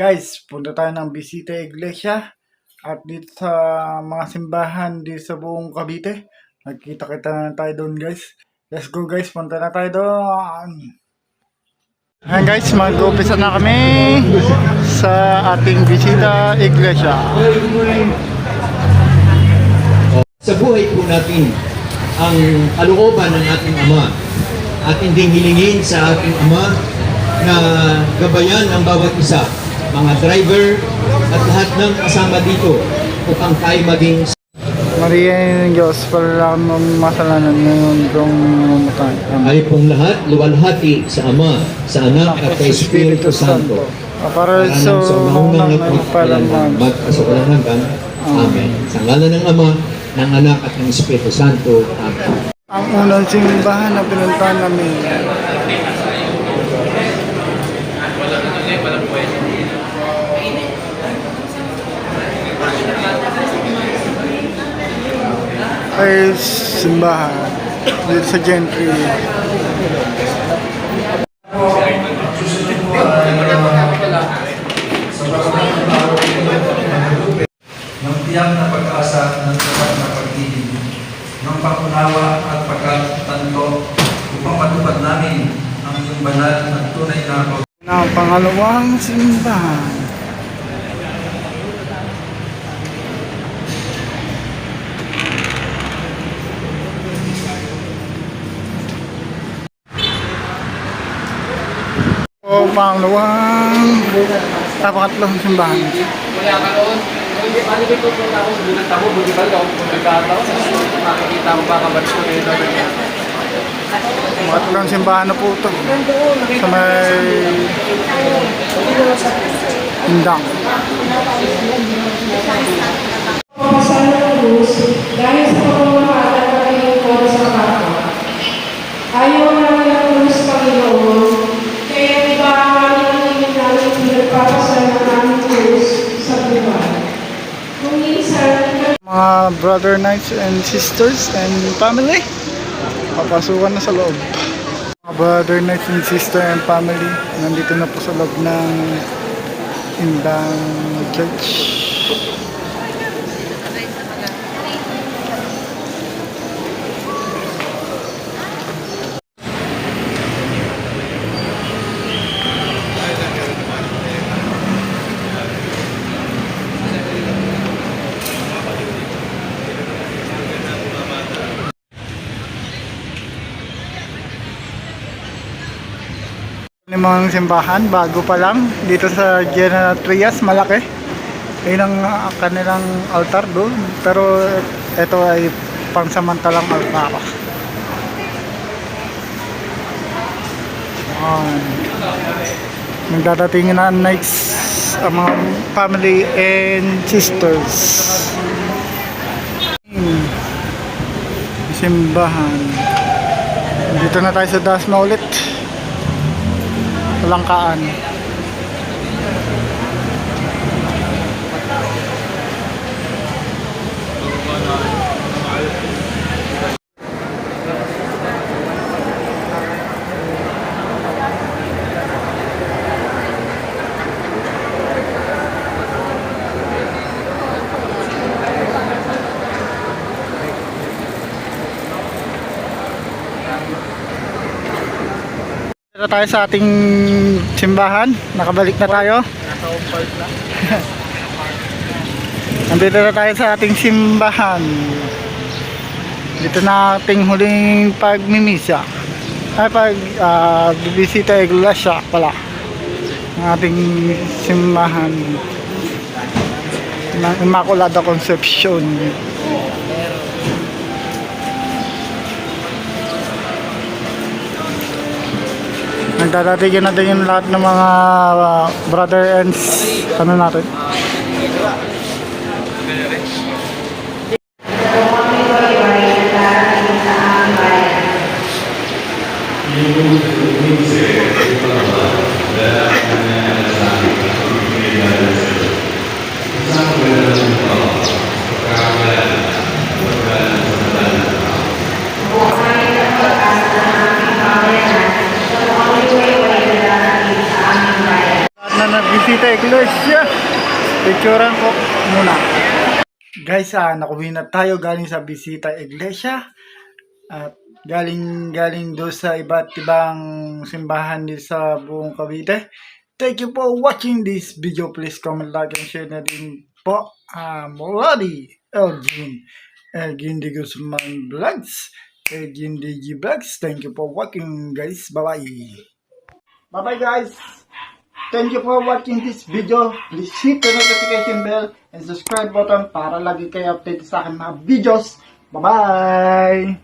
Guys, punta tayo ng Bisita Iglesia at dito sa mga simbahan dito sa buong Cavite. Nagkita-kita na tayo doon, guys. Let's go, guys. Punta na tayo doon. Ayan, guys, mag-umpisa na kami sa ating Bisita Iglesia. Sa buhay po natin ang kalooban ng ating Ama at hindi hilingin sa ating Ama na gabayan ang bawat isa, mga driver at lahat ng kasama dito upang tayo maging Maria ng Diyos, para lang masalanan ngayon kung mamatay. ay pong lahat luwalhati sa Ama, sa Anak at sa Espiritu Santo. Para sa maunang at magpalamang. magkasawalang hanggan. Amen. Sa ngalan ng Ama, ng Anak at ng Espiritu Santo. Amen. Ang unang simbahan na pinuntahan namin ay simbahan dito sa Gentry. ng tiyak na pag-asa ng sapat na pag-ibig, ng pangunawa at pagkatanto upang matupad namin ang iyong banal at tunay na Ang pangalawang simbahan. O pangatlong simbahan. Wala ka noon. Hindi paligid ko po ako. Bulat ako. Buti ba ako? Pagkakataon. Makikita ko pa kabaris ko rin. Pangatlong simbahan na po ito. Sa may Indang. Pagpapasal ng Diyos dahil sa pamamahala ng iyong kodo sa kapwa. Ayaw namin ang Diyos, Panginoon, kaya iba namin namin pinagpapasal ng aming Diyos sa buwan. Kung minsan, Mga brother knights and sisters and family, papasukan na sa loob. Mga brother knights and sister and family, nandito na po sa loob ng Indang Church. Limang simbahan, bago pa lang dito sa General Trias, malaki. Ayun ang kanilang altar doon, pero ito ay pansamantalang altar. Nagdadatingin na nights ang mga family and sisters. Simbahan. Dito na tayo sa Dasma ulit. Langkaan. Dito tayo sa ating simbahan. Nakabalik na tayo. Nandito na tayo sa ating simbahan. Dito na ating huling pagmimisa. Ay bibisita iglesia pala. Ang ating simbahan ng Immaculada Concepcion. Nagdadatingin natin yung lahat ng mga brother and ano natin. Bisita Iglesia. Picturean ko muna. Guys, nakuwi na tayo galing sa Bisita Iglesia. At galing do sa iba't ibang simbahan dito sa buong Cavite. Thank you for watching this video. Please comment, like, and share na din po. Moladi Elgin de Guzman Vlogs. Elgin DG Vlogs. Thank you for watching, guys. Bye-bye. Bye-bye, guys. Thank you for watching this video. Please hit the notification bell and subscribe button para lagi kayo update sa aking mga videos. Bye-bye!